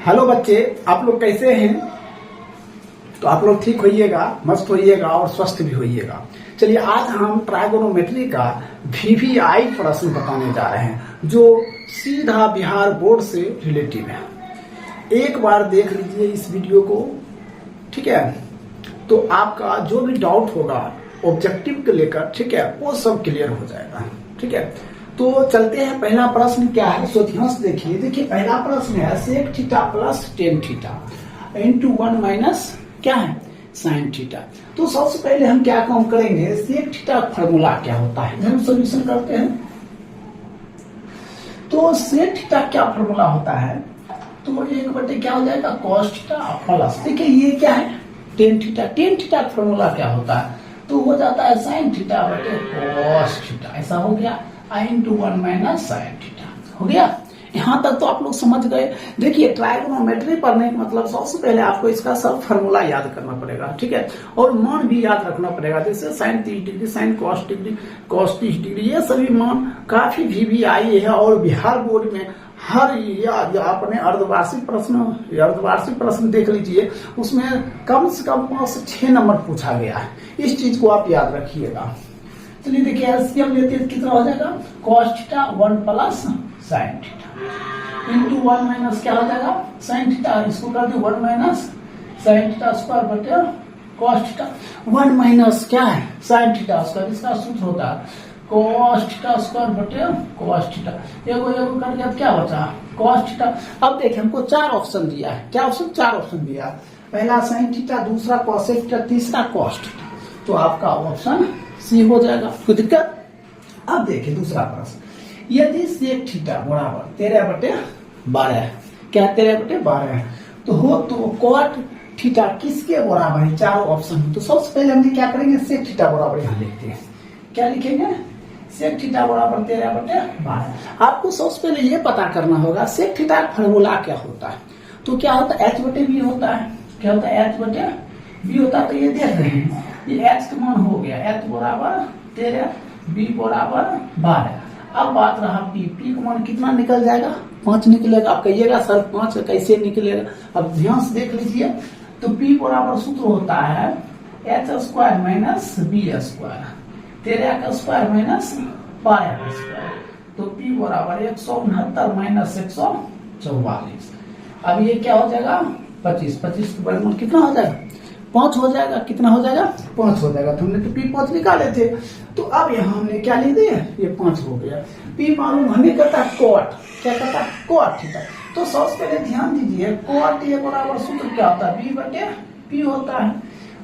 Hello बच्चे, आप लोग कैसे हैं? तो आप लोग ठीक होइएगा, मस्त होइएगा और स्वस्थ भी होइएगा। चलिए आज हम ट्राइगोनोमेट्री का वीवीआई प्रश्न बताने जा रहे हैं जो सीधा बिहार बोर्ड से रिलेटिव है। एक बार देख लीजिए इस वीडियो को, ठीक है? तो आपका जो भी डाउट होगा ऑब्जेक्टिव को लेकर, ठीक है, वो सब क्लियर हो जाएगा। ठीक है, तो चलते हैं। पहला प्रश्न क्या है सो ध्यान से देखिए पहला प्रश्न है sec theta plus tan theta into 1 minus क्या है साइन थीटा। तो सबसे पहले हम क्या काम करेंगे, सेक थीटा फॉर्मूला क्या होता है हम सोल्यूशन करते हैं। तो सेक थीटा क्या फॉर्मूला होता है, तो एक बटे क्या हो जाएगा कॉस थीटा प्लस, देखिए ये क्या है tan theta. Tan theta formula क्या होता है, तो हो जाता है साइन थीटा बटे कॉस थीटा। ऐसा हो गया आई इंटू 1 माइनस साइन थीटा हो गया। यहां तक तो आप लोग समझ गए। देखिए ट्राइगोनोमेट्री पढ़ने का मतलब सबसे पहले आपको इसका सब फॉर्मूला याद करना पड़ेगा, ठीक है, और मान भी याद रखना पड़ेगा। जैसे sine 30 degree, sine cos degree, cos 30 degree, ये सभी मान काफी वीवीआई है। और बिहार बोर्ड में हर या अपने अर्धवार्षिक प्रश्न देख लीजिए, उसमें कम से कम 5 से 6 नंबर पूछा गया है। इस चीज को आप याद रखिएगा। चलिए देखिए एलसीएम लेते हैं, कितना हो जाएगा cos theta 1 plus sine theta into 1 minus क्या हो जाएगा साइन थीटा। इसको कर दो 1 माइनस साइन थीटा स्क्वायर बटे कॉस थीटा। 1 माइनस क्या है साइन थीटा स्क्वायर, इसका सूत्र होता है कॉस थीटा स्क्वायर बटे कॉस थीटा। एगो करके अब क्या बचा कॉस थीटा। अब देखिए हमको 4 ऑप्शन दिया है। क्या ऑप्शन? 4 ऑप्शन दिया है। पहला साइन थीटा, दूसरा कॉस थीटा, तीसरा कॉस थीटा। तो आपका ऑप्शन सी हो जाएगा, कोई दिक्कत? अब देखिए दूसरा प्रश्न, यदि सेक थीटा बराबर 13/12 क्या 13/12 है, तो हो तो कॉट थीटा किसके बराबर है? चारों ऑप्शन। तो सबसे पहले हम क्या करेंगे, सेक थीटा बराबर यहाँ लिखते हैं। क्या लिखेंगे? सेक थीटा बराबर 13/12। आपको सबसे पहले ये पता करना होगा सेक थीटा का फॉर्मूला क्या होता है। तो क्या होता है h/b होता है। क्या होता है h/b होता है। तो ये देख रहे हैं ये h का मान हो गया h बराबर 13, b बराबर 12। अब बात रहा p का मान कितना निकल जाएगा 5 निकलेगा। आप कहिएगा सर 5 कैसे निकलेगा। अब ध्यान से देख लीजिए, तो p बराबर सूत्र होता है h square minus b square, 13 का स्क्वायर माइनस 12 का स्क्वायर। तो p बराबर 169 माइनस 144। अब ये क्या हो जाएगा 25 के बराबर कितना हो जाएगा 5 हो जाएगा। कितना हो जाएगा 5 हो जाएगा। तो हमने तो p 5 निकाले थे, तो अब यहाँ हमने क्या ले दिया ये 5 हो गया। p मालूम हमें कहता है कॉट, क्या कहता है कॉट थीटा। तो सबसे पहले ध्यान दीजिए कॉट ए बराबर सूत्र क्या होता है b बटे p होता है।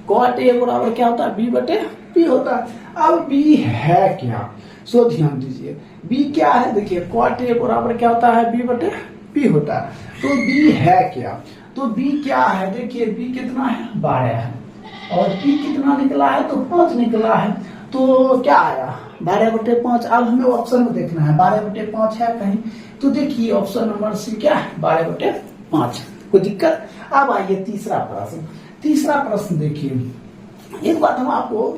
कॉट ए बराबर क्या होता है b बटे p होता है। अब b है क्या, सो ध्यान दीजिए b क्या है। देखिए कॉट ए बराबर क्या होता है b बटे p होता है। तो b है क्या, तो b क्या है, देखिए b कितना है 12 है और p कितना निकला है तो 5 निकला है। तो क्या आया 12/5। अब हमें ऑप्शन में देखना है 12/5 है कहीं, तो देखिए ऑप्शन नंबर सी क्या है 12/5। कोई दिक्कत? अब आइए तीसरा प्रश्न। तीसरा प्रश्न देखिए, एक बात हम आपको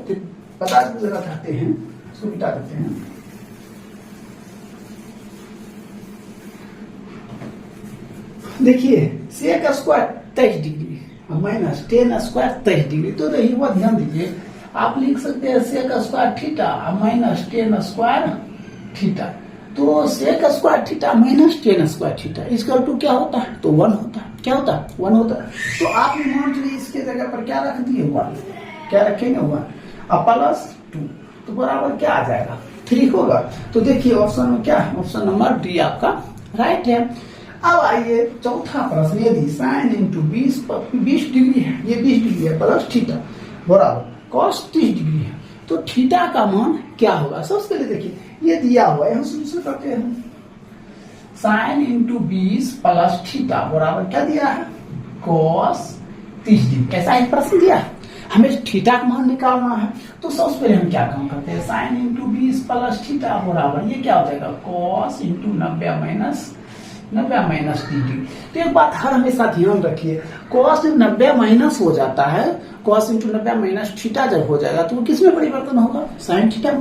बता देना चाहते हैं, इसको मिटा देते हैं। देखिए sec square 23 degree minus 10 square 23 degree. तो रही हुआ ध्यान दीजिए, आप लिख सकते हैं sec square theta minus 10 square theta. तो sec square theta minus 10 square theta इसका टू क्या होता है, तो 1 होता है। क्या होता है 1 होता है। तो आप मान लीजिए इसके जगह पर क्या रख दिए 1, क्या रखेंगे 1 अब प्लस 2, तो बराबर क्या आ जाएगा 3 होगा। तो देखिए ऑप्शन में क्या है, ऑप्शन नंबर डी आपका राइट है। अब आइए चौथा प्रश्न, यदि साइन इंटू 20 डिग्री है, ये 20 डिग्री है प्लस थीटा बराबर कॉस 30 डिग्री है, तो थीटा का मान क्या होगा। सबसे पहले देखिए ये दिया हुआ है, हम सोल्यूशन करते हैं। साइन इंटू 20 प्लस थीटा बराबर क्या दिया है कॉस 30 डिग्री। ऐसा एक प्रश्न दिया है, हमें थीटा का मान निकालना है। तो सबसे पहले हम क्या काम करते हैं, साइन इंटू 20 प्लस थीटा बराबर ये क्या हो जाएगा कॉस इंटू 90 माइनस 30 डिग्री। तो एक बात हर हमेशा ध्यान रखिए, कॉस जब 90 माइनस हो जाता है, कॉस इंटू 90 माइनस थीटा जब हो जाएगा तो वो किसमें परिवर्तन होगा, साइन थीटा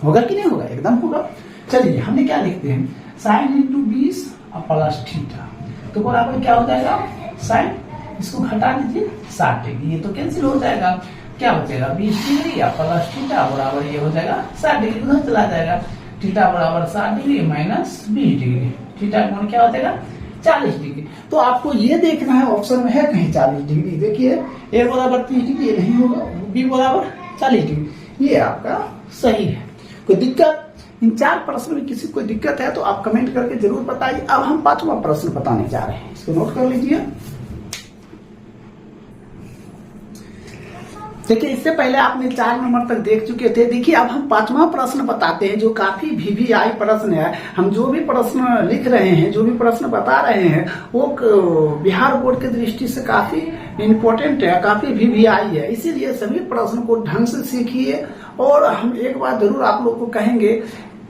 होगा कि नहीं होगा, एकदम होगा। चलिए हमने क्या लिखते हैं साइन इंटू 20 प्लस थीटा तो बराबर क्या हो जाएगा साइन, इसको घटा दीजिए 60 डिग्री, ये तो कैंसिल हो जाएगा, क्या बचेगा 20 डिग्री या प्लस थीटा बराबर ये हो जाएगा 60 डिग्री, उधर चला जाएगा, थीटा बराबर 60 डिग्री माइनस 20 डिग्री, थीटा कोण क्या हो जाएगा 40 डिग्री। तो आपको ये देखना है ऑप्शन में है कहीं 40 डिग्री, देखिए ए बराबर 30 डिग्री, ये नहीं होगा, बी बराबर 40 डिग्री, ये आपका सही है। कोई दिक्कत इन 4 प्रश्न में किसी कोई दिक्कत है तो आप कमेंट करके जरूर बताइए। अब हम 5वां प्रश्न बताने जा रहे हैं, इसको नोट कर लीजिए। देखिए इससे पहले आपने 4 नंबर तक देख चुके थे। देखिए अब हम 5वां प्रश्न बताते हैं जो काफी वीवीआई प्रश्न है। हम जो भी प्रश्न लिख रहे हैं, जो भी प्रश्न बता रहे हैं वो बिहार बोर्ड की दृष्टि से काफी इम्पोर्टेंट है, काफी वीवीआई है, इसीलिए सभी प्रश्न को ढंग से सीखिए। और हम एक बात जरूर आप लोग को कहेंगे,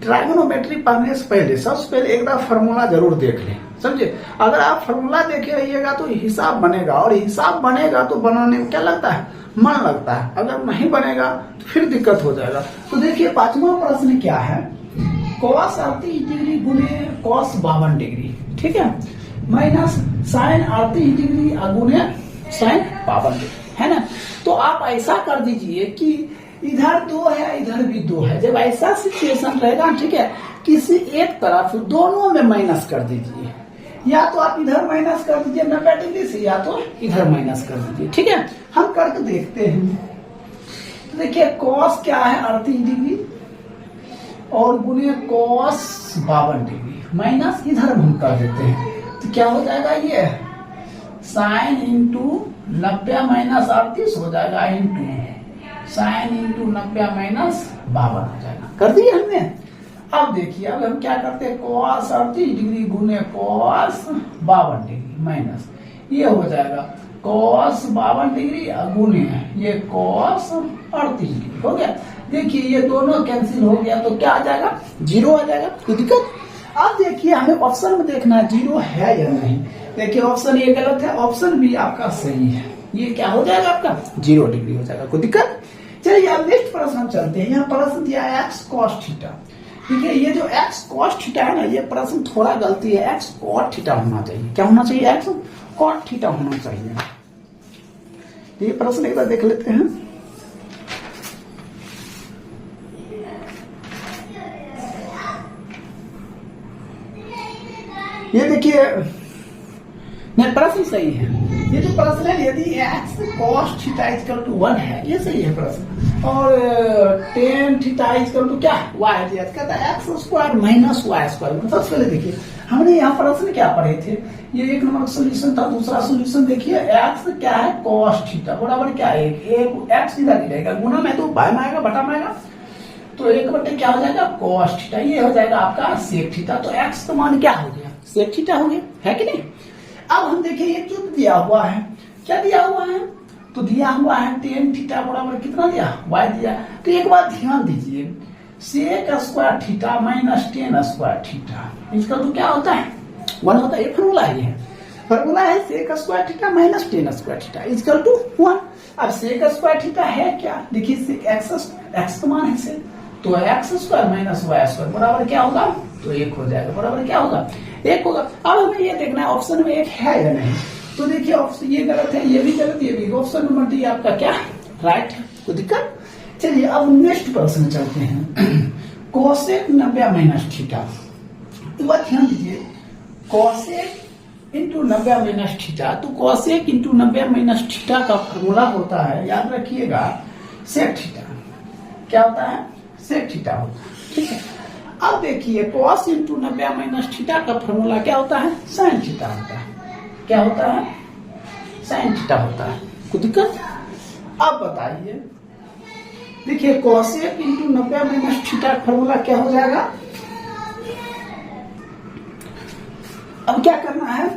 ट्राइगोनोमेट्री पढ़ने से पहले सबसे पहले एक बार फॉर्मूला जरूर देख लें, समझे। अगर आप फॉर्मूला देखे रहिएगा तो हिसाब बनेगा, और हिसाब बनेगा तो बनाने में क्या लगता है, मन लगता है। अगर नहीं बनेगा तो फिर दिक्कत हो जाएगा। तो देखिए 5वां प्रश्न क्या है, cos 38 डिग्री गुने cos 52 डिग्री, ठीक है, माइनस साइन 38 डिग्री गुने साइन 52 डिग्री, है ना। तो आप ऐसा कर दीजिए कि इधर 2 है, इधर भी 2 है। जब ऐसा सिचुएशन रहेगा, ठीक है, किसी एक तरफ दोनों में माइनस कर दीजिए, या तो आप इधर माइनस कर दीजिए 90 डिग्री से, या तो इधर माइनस कर दीजिए, ठीक है। हम करके देखते हैं। तो देखिए cos क्या है 38 डिग्री और गुने cos 52 डिग्री, माइनस इधर हम कर देते हैं तो क्या हो जाएगा, ये साइन इंटू 90 माइनस 38 हो जाएगा, इंटू साइन इंटू 90 माइनस 52 हो जाएगा। कर दिए हमने। अब देखिए अब हम क्या करते हैं, cos 38 डिग्री गुने cos 52 डिग्री माइनस ये हो जाएगा cos 52 डिग्री गुने ये cos 38 डिग्री, हो गया। देखिए ये दोनों कैंसिल हो गया तो क्या आ जाएगा, 0 आ जाएगा, कोई दिक्कत। अब देखिए हमें ऑप्शन में देखना है 0 है या नहीं। देखिए ऑप्शन ये गलत है, ऑप्शन बी आपका सही है, ये क्या हो जाएगा आपका 0 डिग्री हो जाएगा, कोई दिक्कत। चलिए अब नेक्स्ट प्रश्न हम चलते हैं। यहाँ प्रश्न दिया है x cos थीटा, ठीक है। ये जो x cos थीटा है ना, ये प्रश्न थोड़ा गलती है, x cot थीटा होना चाहिए। क्या होना चाहिए, x cot थीटा होना चाहिए। ये प्रश्न एक बार देख लेते हैं। ये देखिए नहीं, प्रश्न सही है। ये जो प्रश्न है, यदि x cos theta equal to 1 है, ये सही है प्रश्न, और tan थीटा इक्वल टू क्या y दिया, कहता है x square minus y square. सबसे पहले देखिए हमने यहाँ प्रश्न क्या पढ़े थे, ये 1 नंबर सोल्यूशन था। दूसरा सोल्यूशन देखिए x क्या है cos थीटा बराबर क्या है, एक x सीधा नहीं रहेगा, गुना में तो बाय में आएगा, बटा में आएगा, तो 1/, क्या हो जाएगा cos थीटा, ये हो जाएगा आपका sec थीटा। तो x का मान क्या हो गया, sec थीटा हो गया, है कि नहीं। अब हम देखिए ये जो दिया हुआ है, क्या दिया हुआ है, तो दिया हुआ है tan थीटा बराबर कितना दिया, y दिया। तो एक बात ध्यान दीजिए, sec square theta minus tan square theta, इसका तो क्या होता है 1 होता है। ये फॉर्मूला है, फॉर्मूला है sec square theta minus tan square theta equal to 1। अब sec स्क्वायर थीटा है क्या, देखिए x का मान है sec, तो x square minus y square बराबर क्या होगा, तो 1 हो जाएगा, बराबर क्या होगा 1 होगा। अब हमें ये देखना है ऑप्शन में 1 है या नहीं। तो देखिए ऑप्शन ये गलत है, ये भी गलत, ये भी। ऑप्शन नंबर डी आपका क्या राइट है, कोई दिक्कत। चलिए अब नेक्स्ट प्रश्न चलते हैं। कोसेक 90 माइनस थीटा, तो बात ध्यान दीजिए, कोसेक इंटू 90 माइनस थीटा, तो कोसेक इंटू 90 माइनस थीटा का फॉर्मूला होता है, याद रखिएगा, सेक थीटा। क्या होता है, सेक थीटा होता है, ठीक है। अब देखिए cos इंटू 90 माइनस थीटा का फॉर्मूला क्या होता है, साइन थीटा होता है। क्या होता है, साइन थीटा होता है, कोई दिक्कत। अब बताइए, देखिए कोसेक इंटू 90 माइनस थीटा का फॉर्मूला क्या हो जाएगा। अब क्या करना है,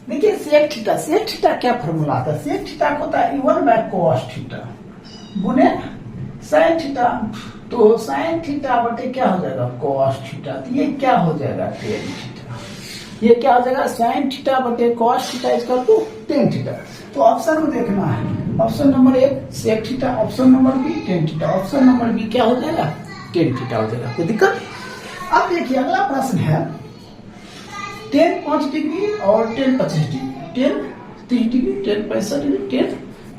देखिए सेक थीटा, सेक थीटा क्या फॉर्मूला आता है, सेक थीटा होता है E1 बाय cos थीटा गुने साइन थीटा। तो साइन थीटा बटे क्या हो जाएगा cos थीटा, तो ये क्या हो जाएगा tan थीटा, ये क्या हो जाएगा साइन थीटा बटे cos theta equal to tan theta. तो ऑप्शन में देखना है, option number 1 sec theta, option number B tan theta, option number B क्या हो जाएगा tan थीटा हो जाएगा, कोई दिक्कत। अब देखिए अगला प्रश्न है, टेन 5 डिग्री और ten 25 degree, ten 30 degree, ten 65 degree, ten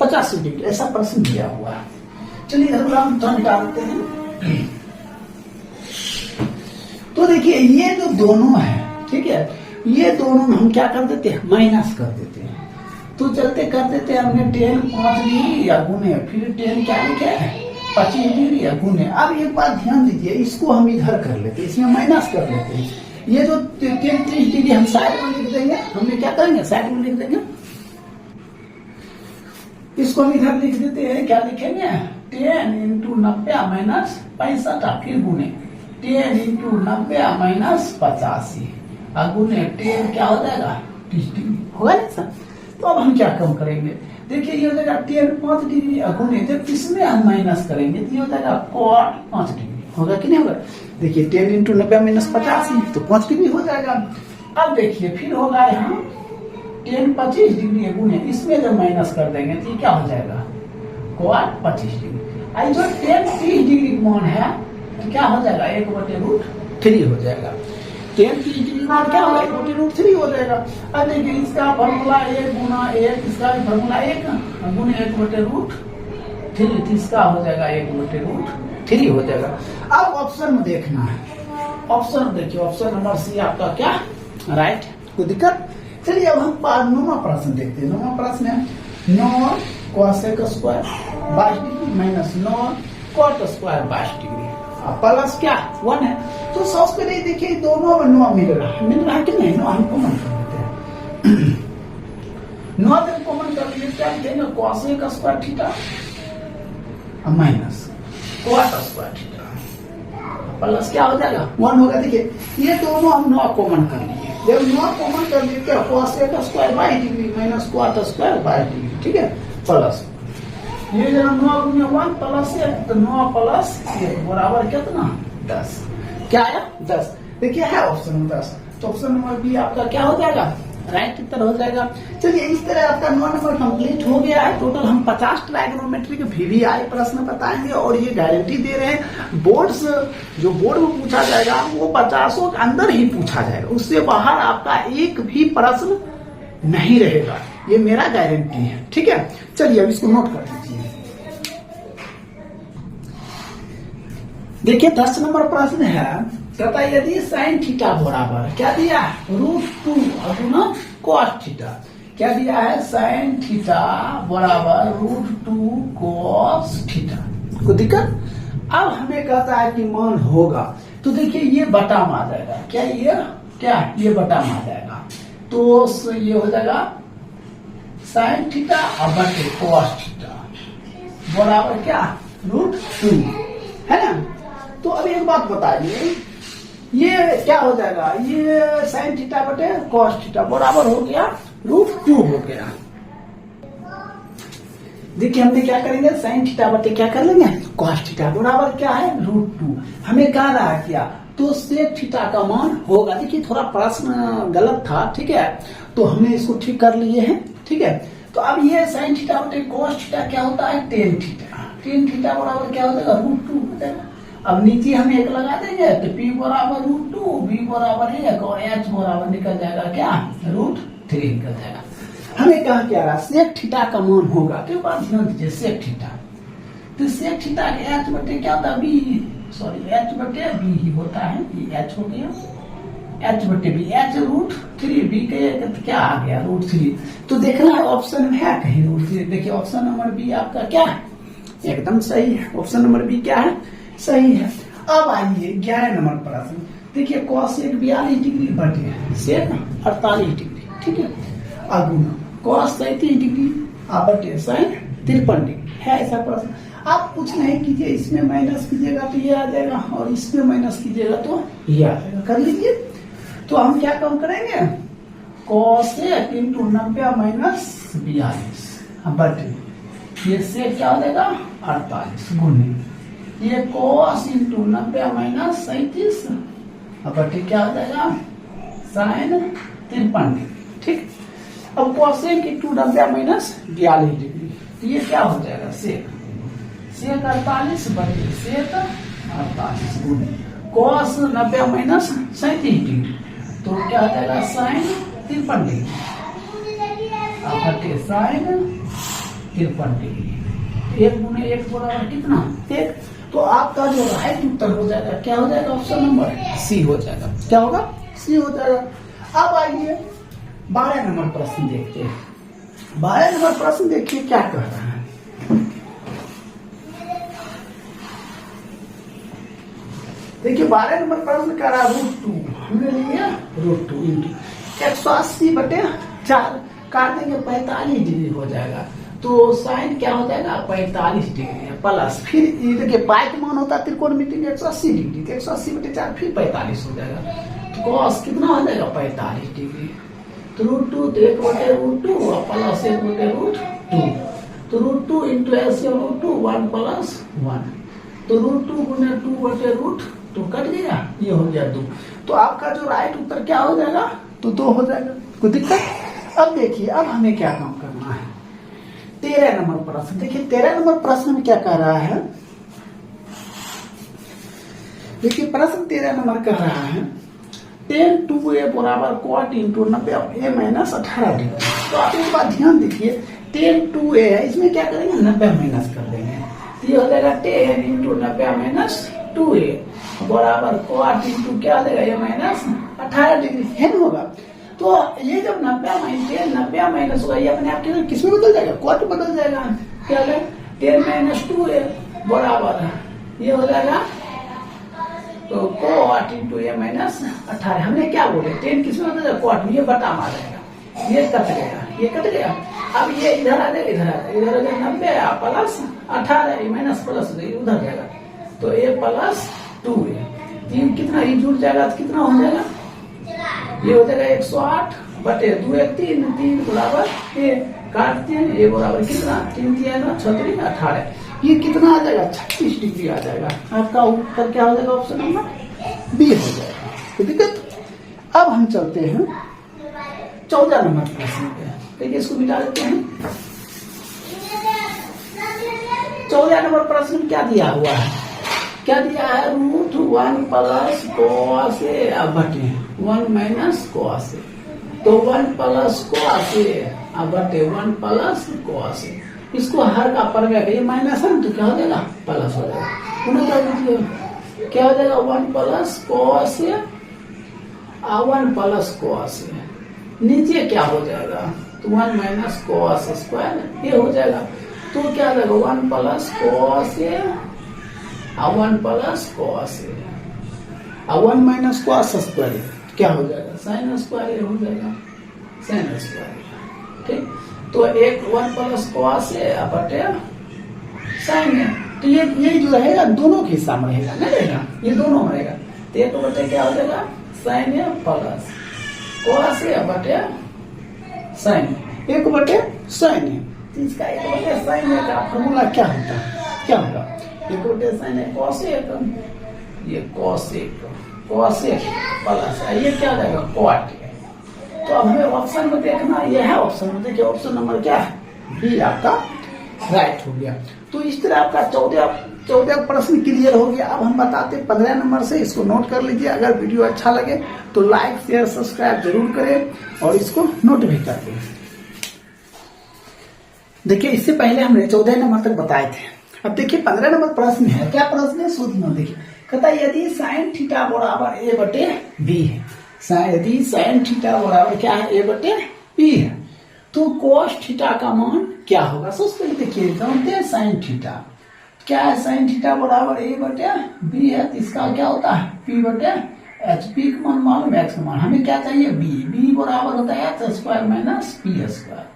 85 degree, ऐसा प्रश्न दिया हुआ है। चलिए इधर हम टर्न डालते हैं। तो देखिए ये जो दोनों है, ठीक है, ये दोनों में हम क्या कर देते हैं, माइनस कर देते हैं। तो चलते कर देते हैं, हमने टेन 5 डिग्री या गुने, फिर टेन क्या लिखे है 25 डिग्री या गुने। अब एक बात ध्यान दीजिए, इसको हम इधर कर लेते हैं, इसमें माइनस कर लेते हैं। ये जो टेन 30 डिग्री हम साइड में लिख देंगे, हमने क्या करेंगे साइड में लिख देंगे, इसको हम इधर लिख देते हैं, क्या लिखेंगे 10 इंटू 90 माइनस 65, फिर गुने 10 इंटू 90 माइनस 85 और गुने 10 क्या हो जाएगा 30 डिग्री, होगा ना सर। तो अब हम क्या कम करेंगे, देखिए ये हो जाएगा 10 5 डिग्री गुने, जब इसमें हम माइनस करेंगे तो ये हो जाएगा cot 5 डिग्री, होगा कि नहीं होगा। देखिए 10 इंटू 90 माइनस 85 तो 5 डिग्री हो जाएगा। अब देखिए फिर होगा यहाँ 10 25 डिग्री गुने, इसमें जब माइनस कर देंगे तो ये क्या हो जाएगा cot 25 डिग्री। आई जो 10 30 डिग्री मान है तो क्या हो जाएगा 1/√3 हो जाएगा। 10 30 डिग्री मान क्या होगा 1/√3 हो जाएगा। अब देखिए इसका फॉर्मूला 1 गुना 1, इसका भी फॉर्मूला 1 गुने 1/√3, इसका हो जाएगा 1/√3 हो जाएगा। अब ऑप्शन में देखना है, ऑप्शन देखिए, ऑप्शन नंबर सी आपका क्या राइट, कोई दिक्कत। चलिए अब हम 9वां प्रश्न देखते हैं। 9वां प्रश्न है 9 cosec square 22 degree minus 9 cot square 22 degree plus क्या 1 है। तो सबसे पहले देखिए दोनों में 9 मिल रहा है कि नहीं, 9 हम कॉमन कर लेते हैं। 9 जब कॉमन कर लिए क्या लिखेंगे cosec square theta minus cot square theta plus क्या हो जाएगा 1 होगा। देखिए ये दोनों हम 9 कॉमन कर लिए, जब 9 कॉमन कर लिए क्या cosec square 22 degree minus cot square 22 degree, ठीक है, प्लस ये जरा 9 गुने 1 प्लस 1 तो 9 प्लस 1 बराबर कितना 10, क्या आया 10। देखिए है ऑप्शन नंबर 10, तो ऑप्शन नंबर बी आपका क्या हो जाएगा राइट उत्तर हो जाएगा। चलिए इस तरह आपका 9 नंबर कंप्लीट हो गया है। टोटल हम 50 ट्राइगोनोमेट्री के VVI प्रश्न बताएंगे और ये गारंटी दे रहे हैं बोर्ड से, जो बोर्ड में पूछा जाएगा वो 50 के अंदर ही पूछा जाएगा, उससे बाहर आपका एक भी प्रश्न नहीं रहेगा, ये मेरा गारंटी है, ठीक है। चलिए अब इसको नोट कर लीजिए। देखिए 10 नंबर प्रश्न है, कहता यदि साइन थीटा बराबर क्या दिया √2 गुना cos थीटा, क्या दिया है साइन थीटा बराबर √2 cos थीटा, कोई दिक्कत। अब हमें कहता है कि मान होगा, तो देखिए ये बटा में आ जाएगा, क्या ये बटा में आ जाएगा, तो ये हो जाएगा साइन थीटा और बटे cos थीटा बराबर क्या √2, है ना। तो अब एक बात बताइए, ये क्या हो जाएगा, ये साइन थीटा बटे cos थीटा बराबर हो गया √2 हो गया। देखिए हमने क्या करेंगे साइन थीटा बटे क्या कर लेंगे cos थीटा बराबर क्या है √2, हमें कह रहा है क्या, तो sec थीटा का मान होगा। देखिए थोड़ा प्रश्न गलत था, ठीक है, तो हमने इसको ठीक कर लिए हैं, ठीक है। तो अब ये साइन थीटा बटे cos थीटा क्या होता है tan थीटा बराबर क्या हो जाएगा √2 हो जाएगा। अब नीचे हम 1 लगा देंगे तो P बराबर √2, B बराबर 1 और H बराबर निकल जाएगा क्या √3 निकल जाएगा। हमें कहा क्या रहा sec थीटा का मान होगा, तो बात ध्यान दीजिए sec थीटा, तो sec थीटा के H बटे क्या होता है H बटे B ही होता है, ये H हो गया H बटे B, H √3, B के क्या आ गया √3। तो देखना है ऑप्शन में है कहीं √3, देखिए ऑप्शन नंबर बी आपका क्या है एकदम सही है, ऑप्शन नंबर बी क्या है सही है। अब आइए 11 नंबर प्रश्न, देखिए cosec 42 डिग्री बटे sec 48 डिग्री, ठीक है, अगुना cos 37 डिग्री बटे sin 53 डिग्री है ऐसा प्रश्न। आप कुछ नहीं कीजिए, इसमें माइनस कीजिएगा तो ये आ जाएगा और इसमें माइनस कीजिएगा तो ये आ जाएगा, कर लीजिए। तो हम क्या कम करेंगे cosec इंटू 90 माइनस 42 बटे ये sec क्या हो जाएगा 48 गुने ये cos इंटू 90 माइनस 37 बटे क्या हो जाएगा sin 53 डिग्री, ठीक। अब cosec इंटू 90 माइनस 42 डिग्री, तो ये क्या हो जाएगा sec 48 बटे sec 48 गुने cos 90 माइनस 37 डिग्री, तो तो क्या हो जाएगा साइन 53 डिग्री, आपके साइन 53 डिग्री। 1 गुने 1 बराबर कितना 1। तो आपका जो राइट उत्तर हो जाएगा क्या हो जाएगा, ऑप्शन नंबर सी हो जाएगा। क्या होगा, सी हो जाएगा। अब आइए 12 नंबर प्रश्न देखते हैं। 12 नंबर प्रश्न देखिए क्या कह रहा है। देखिए 12 नंबर प्रश्न कह रहा है √2, हमने लिया √2 इंटू 180/4 काट देंगे 45 डिग्री हो जाएगा। तो साइन क्या हो जाएगा 45 डिग्री प्लस, फिर ये देखिए पाई का मान होता है त्रिकोणमिति में 180 डिग्री, तो 180/4 फिर 45 हो जाएगा। तो कॉस कितना हो जाएगा 45 डिग्री। तो √2 तो 1/√2 और प्लस 1/√2, तो √2 इंटू √2 1 + 1, तो √2 गुने 2/√2 कट गया, ये हो गया 2। तो आपका जो राइट उत्तर क्या हो जाएगा, तो 2 हो जाएगा। कोई दिक्कत। अब देखिए अब हमें क्या काम करना है। 13 नंबर प्रश्न देखिए, 13 नंबर प्रश्न में क्या कह रहा है। देखिए प्रश्न 13 नंबर कह रहा है tan 2a बराबर cot इंटू 90 माइनस 18 डिग्री। तो आप एक बात ध्यान दीजिए, tan 2a है, इसमें क्या करेंगे 90 माइनस कर देंगे, ये हो जाएगा tan इंटू 90 माइनस 2a बराबर cot इंटू क्या हो जाएगा, ये माइनस 18 डिग्री है ना होगा। तो ये जब 90 माइनस होगा, ये अपने आप के किसमें बदल जाएगा, cot बदल जाएगा। क्या होगा tan माइनस 2a बराबर ये हो जाएगा तो cot इंटू a माइनस 18। हमने क्या बोले tan किसमें बदल जाएगा, cot, ये बटा मार जाएगा, ये कट गया, ये कट गया। अब ये इधर आ जाएगा, इधर आ जाएगा, इधर आ जाएगा 90 प्लस 18 माइनस प्लस उधर जाएगा, तो a प्लस 2a, तीन कितना ये जुड़ जाएगा, तो कितना हो जाएगा, ये हो जाएगा 108/2 3 बराबर a, काटते हैं a बराबर कितना 3 × 36 18, ये कितना आ जाएगा 36 डिग्री आ जाएगा। आपका उत्तर क्या हो जाएगा, ऑप्शन नंबर बी हो जाएगा। कोई दिक्कत। अब हम चलते हैं 14 नंबर प्रश्न पे, देखिए इसको मिटा देते हैं। 14 नंबर प्रश्न में क्या दिया हुआ है, क्या दिया है √1 प्लस cos a बटे 1 माइनस cos a, तो 1 प्लस cos a बटे 1 प्लस cos a, इसको हर का परव्या का ये माइनस है तो क्या हो जाएगा प्लस हो जाएगा। उन्हें क्या दीजिए, क्या हो जाएगा 1 plus cos a 1 plus cos a, नीचे क्या हो जाएगा तो 1 माइनस cos स्क्वायर ये हो जाएगा। तो क्या हो जाएगा 1 plus cos a 1 plus cos a 1 minus cos square क्या हो जाएगा sin स्क्वायर हो जाएगा, sin स्क्वायर। ठीक, तो 1 प्लस cos a बटे sin a, तो ये जो रहेगा दोनों के हिस्सा में रहेगा ना, रहेगा ये दोनों में रहेगा। तो 1 बटे क्या हो जाएगा sin a plus cos a बटे sin a, 1 बटे sin a। तो इसका 1 बटे sin a का फॉर्मूला क्या होता है, क्या होगा 1 बटे sin a cos a, ये cos a प्लस ये क्या हो जाएगा cot। तो अब हमें ऑप्शन में देखना, ये है ऑप्शन में, देखिए ऑप्शन नंबर क्या है बी आपका राइट हो गया। तो इस तरह आपका 14 प्रश्न क्लियर हो गया। अब हम बताते 15 नंबर से, इसको नोट कर लीजिए। अगर वीडियो अच्छा लगे तो लाइक शेयर सब्सक्राइब जरूर करें और इसको नोट भी कर दें। देखिए इससे पहले हमने 14 नंबर तक बताए थे। अब देखिए 15 नंबर प्रश्न है, क्या प्रश्न है सोचिए। देखिए कहता है यदि sin थीटा बराबर a बटे b है, यदि sin थीटा बराबर क्या है a बटे b है, तो cos थीटा का मान क्या होगा। सबसे पहले देखिए जानते हैं sin थीटा क्या है, sin थीटा बराबर a बटे b है, तो इसका क्या होता है p बटे h। p का मान मालूम है, x का मान हमें क्या चाहिए b बराबर होता है h square minus p square,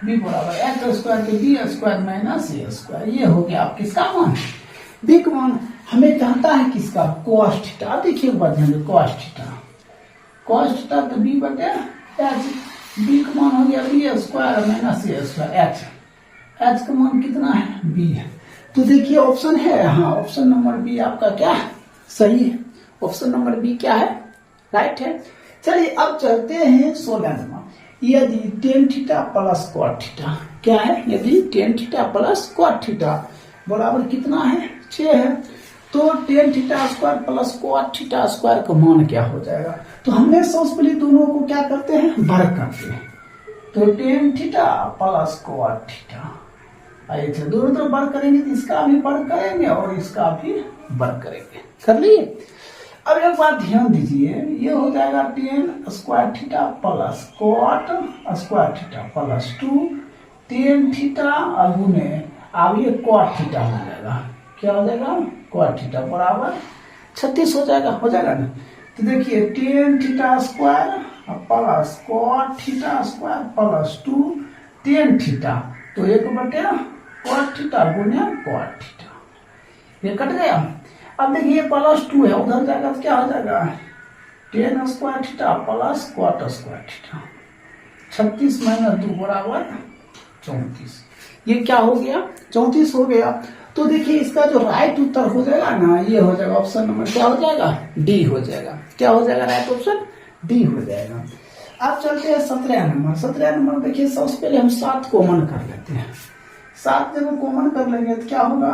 b बराबर h स्क्वायर के b square minus a square, ये हो गया आप किसका मान b का मान। हमें चाहता है किसका cos थीटा। देखिए ऊपर ध्यान cos थीटा तो b बटे h, b का मान हो गया b square minus a square, h का मान कितना है b है। तो देखिए ऑप्शन है, हाँ ऑप्शन नंबर बी आपका क्या सही है, ऑप्शन नंबर बी क्या है राइट है। चलिए अब चलते हैं 16 नंबर। यदि tan theta plus cot theta क्या है, यदि tan theta plus cot theta बराबर कितना है 6 है, तो tan theta square plus cot theta square का मान क्या हो जाएगा। तो हमने सबसे पहले दोनों को क्या करते हैं, वर्ग करते हैं। तो tan theta plus cot theta, अच्छा दोनों तरफ वर्ग करेंगे तो इसका भी वर्ग करेंगे और इसका भी वर्ग करेंगे। कर लिए। अब एक बात ध्यान दीजिए, ये हो जाएगा ten square theta plus coat square theta plus 2 tan theta गुने, अब ये कोट थीटा हो जाएगा, क्या हो जाएगा, कोट थीटा बराबर 36 हो जाएगा ना। तो देखिए ten theta square plus cot theta square plus 2 tan theta, तो 1 कोट थीटा गुने कोट थीटा, ये कट गया। अब देखिए प्लस 2 है, उधर जाएगा तो क्या हो जाएगा, ten square theta plus coat square theta, 36 minus 2 बराबर 34, ये क्या हो गया, 34 हो गया। तो देखिए इसका जो राइट उत्तर हो जाएगा ना, ये हो जाएगा ऑप्शन नंबर क्या हो जाएगा, डी हो जाएगा। क्या हो जाएगा, राइट ऑप्शन डी हो जाएगा। अब चलते हैं 17 नंबर। 17 नंबर देखिए सबसे पहले हम 7 कॉमन कर लेते हैं। 7 जब कॉमन कर लेंगे तो क्या होगा,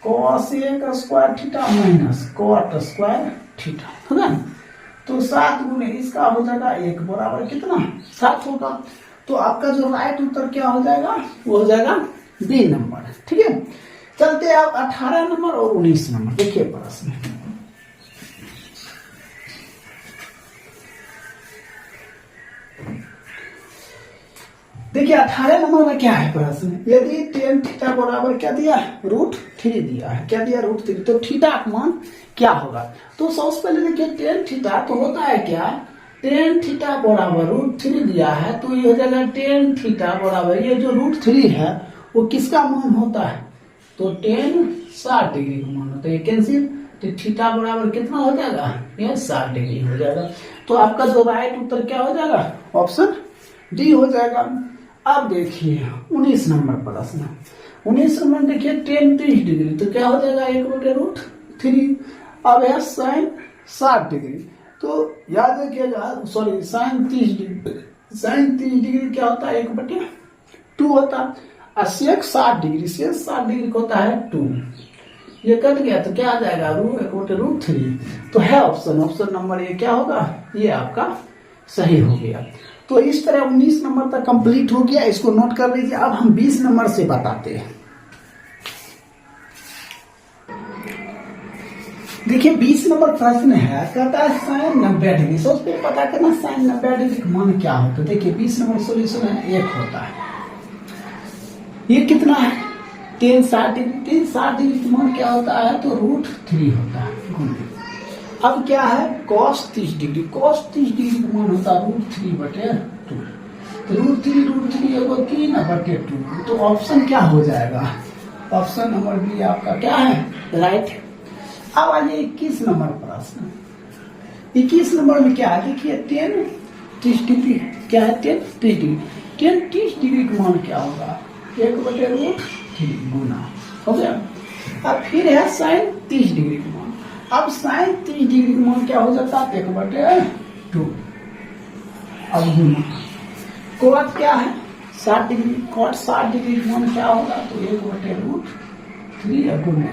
cosec square theta minus cot square theta होगा। तो 7 गुने इसका हो जाएगा 1 बराबर कितना, 7 होगा। तो आपका जो राइट उत्तर क्या हो जाएगा, वो हो जाएगा बी नंबर। ठीक है, चलते हैं आप 18 नंबर और 19 नंबर। देखिए प्रश्न, देखिए 18 नंबर में क्या है प्रश्न, यदि टेन थीटा बराबर क्या दिया है, √3 दिया है, क्या दिया, √3, तो थीटा का मान क्या होगा। तो सबसे पहले देखिए टेन थीटा तो होता है क्या, टेन थीटा बराबर √3 दिया है, तो ये हो जाएगा टेन थीटा बराबर, ये जो √3 है वो किसका मान होता है, तो टेन 60 डिग्री का मान होता है, ये कैंसिल, तो थीटा बराबर कितना हो जाएगा, ये 60 डिग्री हो जाएगा। तो आपका जो राइट उत्तर क्या हो जाएगा, ऑप्शन डी हो जाएगा। अब देखिए 19 नंबर प्रश्न। 19 नंबर देखिए टेन 30 डिग्री, तो क्या हो जाएगा 1/√3। अब है साइन 60 डिग्री, तो याद रखिएगा, sorry sine 30 degree, sine 30 degree क्या होता है, 1/2 होता है। 60 डिग्री से 60 डिग्री को होता है 2, ये कट गया तो क्या आ जाएगा, 1/√3। तो है ऑप्शन नंबर ये क्या होगा, ये आपका सही हो गया। तो इस तरह 19 नंबर तक कंप्लीट हो गया, इसको नोट कर लीजिए। अब हम 20 नंबर से बताते हैं। देखिए 20 नंबर प्रश्न है, कहता है साइन 90 डिग्री, सोचते पता करना साइन 90 डिग्री का मान क्या होता है। देखिए 20 नंबर सोल्यूशन है, 1 होता है, ये कितना है, टेन 60 डिग्री, टेन 60 डिग्री का मान क्या होता है, तो √3 होता है गुणे। अब क्या है, cos 30 डिग्री, cos 30 डिग्री का मान होता है √3/2, तो √3 एगो 3/2, तो ऑप्शन क्या हो जाएगा, ऑप्शन नंबर बी आपका क्या है, राइट। अब आइए 21 नंबर प्रश्न। 21 नंबर में क्या है, देखिए टेन 30 डिग्री, क्या है, टेन 30 डिग्री, टेन 30 डिग्री का मान क्या होगा, 1/√3 गुना हो गया। अब फिर है साइन 30 डिग्री का मान, अब साइन 30 डिग्री का मान क्या हो जाता है, 1/2, अब गुना कोट क्या है 60 डिग्री, कोट 60 डिग्री का मान क्या होगा, तो 1/√3 गुना।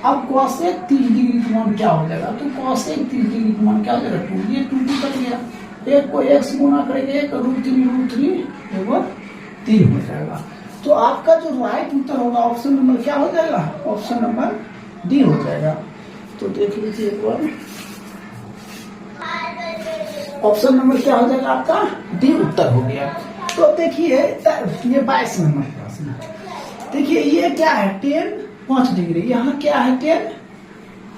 अब कोसेक 30 डिग्री का मान क्या हो जाएगा, तो कोसेक 30 डिग्री का मान क्या हो जाएगा, 2, ये 2 कट गया, 1 को 1 से गुना करेंगे, 1/√3 3 हो जाएगा। तो आपका जो राइट उत्तर होगा ऑप्शन नंबर क्या हो जाएगा, ऑप्शन नंबर डी हो जाएगा। तो देख लीजिए एक बार, ऑप्शन नंबर क्या हो जाएगा आपका, डी उत्तर हो गया। तो देखिए ये 22 नंबर प्रश्न, देखिए ये क्या है, टेन 5 डिग्री, यहाँ क्या है, टेन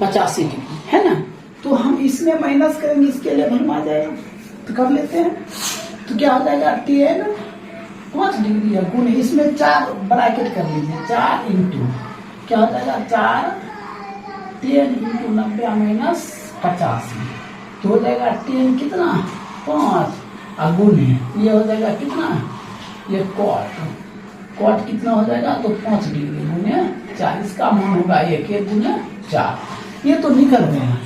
85 डिग्री है ना। तो हम इसमें माइनस करेंगे, इसके लेवल में आ जाएगा, तो कर लेते हैं। तो क्या हो जाएगा, टेन 5 डिग्री है गुणे, इसमें 4 ब्रैकेट कर लीजिए, 4 इंटू क्या हो जाएगा, 4 10 इंटू 90 माइनस 85, तो हो जाएगा 10 कितना, 5 गुणे, ये हो जाएगा कितना, ये कॉट कितना हो जाएगा, तो 5 डिग्री गुणे 4, इसका मान होगा 1 गुणे 4, ये तो निकल गया।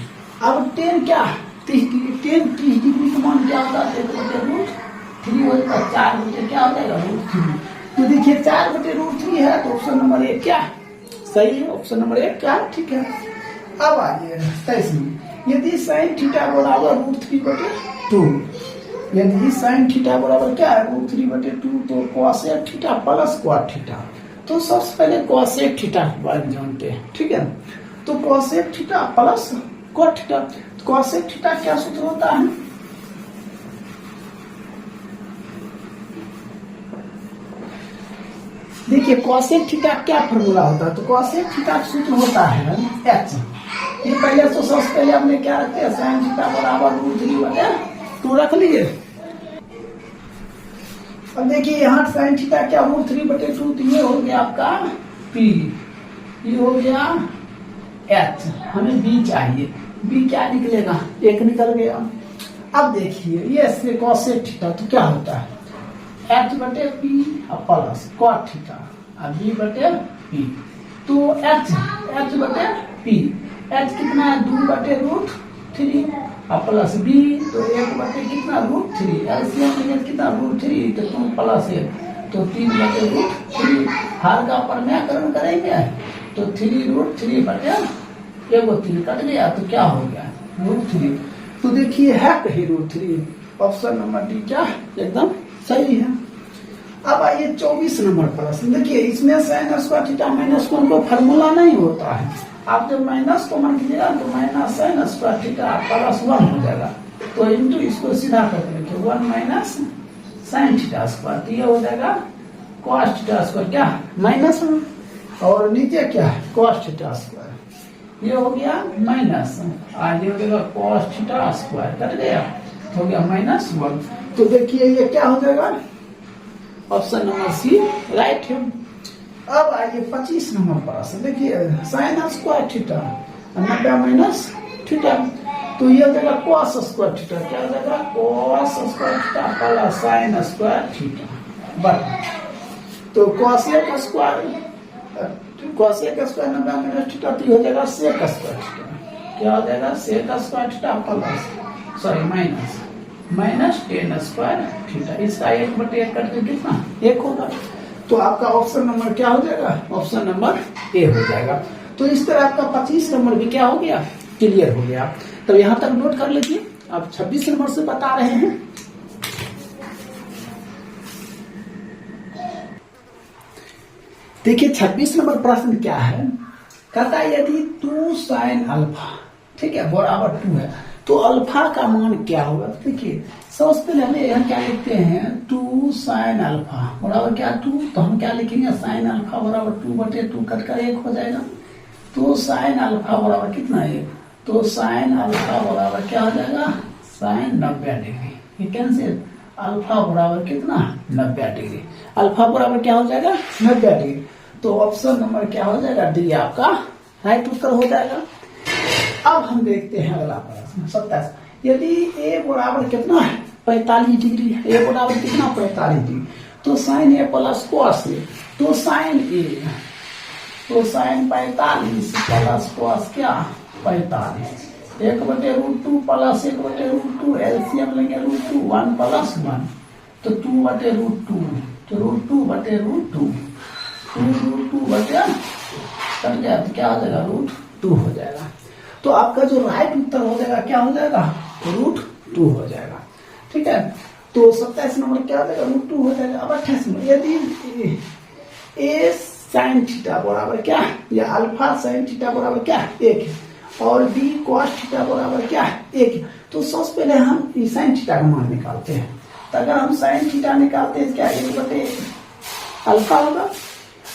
अब 10 क्या 30 डिग्री, 10 30 डिग्री का मान क्या होगा, 1/√3 हो जाएगा, 4 बटे क्या हो जाएगा, √3। तो देखिए 4/√3 है, तो ऑप्शन नंबर 1 क्या सही है, ऑप्शन नंबर 1 क्या ठीक है। अब आइए 23 में, यदि साइन थीटा बराबर √3/2, यदि साइन थीटा बराबर क्या है √3/2, तो cosec theta plus cot theta. तो सबसे पहले कॉसेक थीटा के बारे में जानते हैं, ठीक है। तो cosec theta plus cot theta, cosec theta क्या सूत्र होता है, देखिए कॉसेक थीटा क्या फॉर्मूला होता है। तो कॉसेक थीटा सूत्र होता है एच। ये पहले तो सबसे पहले हमने क्या रखते हैं, साइन थीटा बराबर √3/2 रख लिए। अब देखिए यहाँ साइन थीटा क्या √3/2, तो ये हो गया आपका P, ये हो गया H, हमें B चाहिए। B क्या निकलेगा, 1 निकल गया। अब देखिए ये से कॉसेक थीटा तो क्या होता है H/P प्लस कॉट थीटा और B/P। तो H/P, H कितना है 2/√3 प्लस B, तो 1 कितना √3, एलसीएम लेंगे कितना √3, तो 2 प्लस 1, तो 3/√3। हर का परम्यकरण करेंगे तो 3√3/1 कट गया, तो क्या हो गया √3। तो देखिए है कहीं √3, ऑप्शन नंबर डी क्या एकदम सही है। अब आइए 24 नंबर प्रश्न, देखिए इसमें साइन स्क्वायर थीटा माइनस कोण को फार्मूला नहीं होता है। आप जब माइनस को मान लीजिएगा तो minus sine square theta plus 1 हो जाएगा, तो इंटू इसको सीधा कर देंगे 1 माइनस साइन थीटा स्क्वायर, तो ये हो जाएगा कॉस थीटा स्क्वायर क्या माइनस 1, और नीचे क्या है कॉस थीटा स्क्वायर, ये हो गया माइनस, आज ये हो जाएगा कॉस थीटा स्क्वायर, कट गया, हो गया -1। तो देखिए ये क्या हो जाएगा, ऑप्शन नंबर सी राइट है। अब आइए 25 नंबर प्रश्न, देखिए sine square theta 90 minus theta, तो ये हो जाएगा कॉस स्क्वायर थीटा, क्या हो जाएगा cos square theta plus sine square theta बटा, तो कॉसेक स्क्वायर 90 माइनस थीटा, तो ये हो जाएगा सेक स्क्वायर थीटा, क्या हो जाएगा sec square theta plus minus tan square theta. इसका 1/1 कट के कितना 1 होगा, तो आपका ऑप्शन नंबर क्या हो जाएगा, ऑप्शन नंबर ए हो जाएगा। तो इस तरह आपका 25 नंबर भी क्या हो गया, क्लियर हो गया। तो यहां तक नोट कर लीजिए। अब 26 नंबर से बता रहे हैं, देखिए 26 नंबर प्रश्न क्या है, कहता है यदि 2 साइन अल्फा, ठीक है, बराबर 2 है, तो अल्फा का मान क्या होगा। देखिए सबसे पहले हमें यहाँ क्या लिखते हैं 2 साइन अल्फा बराबर क्या 2, तो हम क्या लिखेंगे साइन अल्फा बराबर 2/2 कट कर 1 हो जाएगा, तो साइन अल्फा बराबर कितना 1, तो साइन अल्फा बराबर क्या हो जाएगा साइन 90 डिग्री, ये कैंसिल, अल्फा बराबर कितना 90 डिग्री, अल्फा बराबर क्या हो जाएगा 90 डिग्री। तो ऑप्शन नंबर क्या हो जाएगा डी आपका राइट उत्तर हो जाएगा। अब हम देखते हैं अगला प्रश्न 27, यदि ए बराबर कितना है 45 डिग्री है, ए बराबर कितना 45 डिग्री, तो sign A plus cos A, तो साइन ए, तो साइन 45 प्लस कॉस क्या 45, 1/√2 प्लस 1/√2, एलसीएम लेंगे √2, 1 + 1, तो 2/√2, तो √2/√2, 2√2 कट गया, तो क्या हो जाएगा √2 हो जाएगा। तो आपका जो राइट उत्तर हो जाएगा क्या हो जाएगा √2 हो जाएगा, ठीक है। तो 27 नंबर क्या हो जाएगा √2 हो जाएगा। अब 28 नंबर, यदि ए साइन थीटा बराबर क्या, या अल्फा साइन थीटा बराबर क्या 1 है, और बी कॉस थीटा बराबर क्या 1 है, तो सबसे पहले हम साइन थीटा का मान निकालते हैं। तो अगर हम साइन थीटा निकालते हैं क्या 1/अल्फा होगा,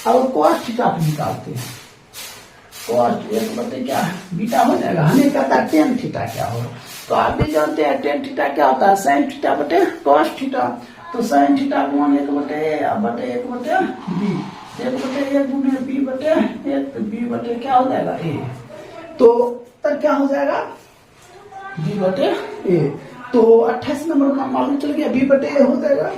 और कॉस थीटा को निकालते हैं, कॉस 1/, क्या बीटा हो जाएगा, हमें कहता है टेन थीटा क्या होगा, तो आप भी जानते हैं टेन थीटा क्या होता है साइन थीटा बटे कॉस थीटा, तो साइन थीटा का मान 1/1/बी, 1/1 गुने b/1, तो b/, क्या हो जाएगा ए, तो उत्तर क्या हो जाएगा b/a। तो 28 नंबर का मालूम चल गया b/a हो जाएगा।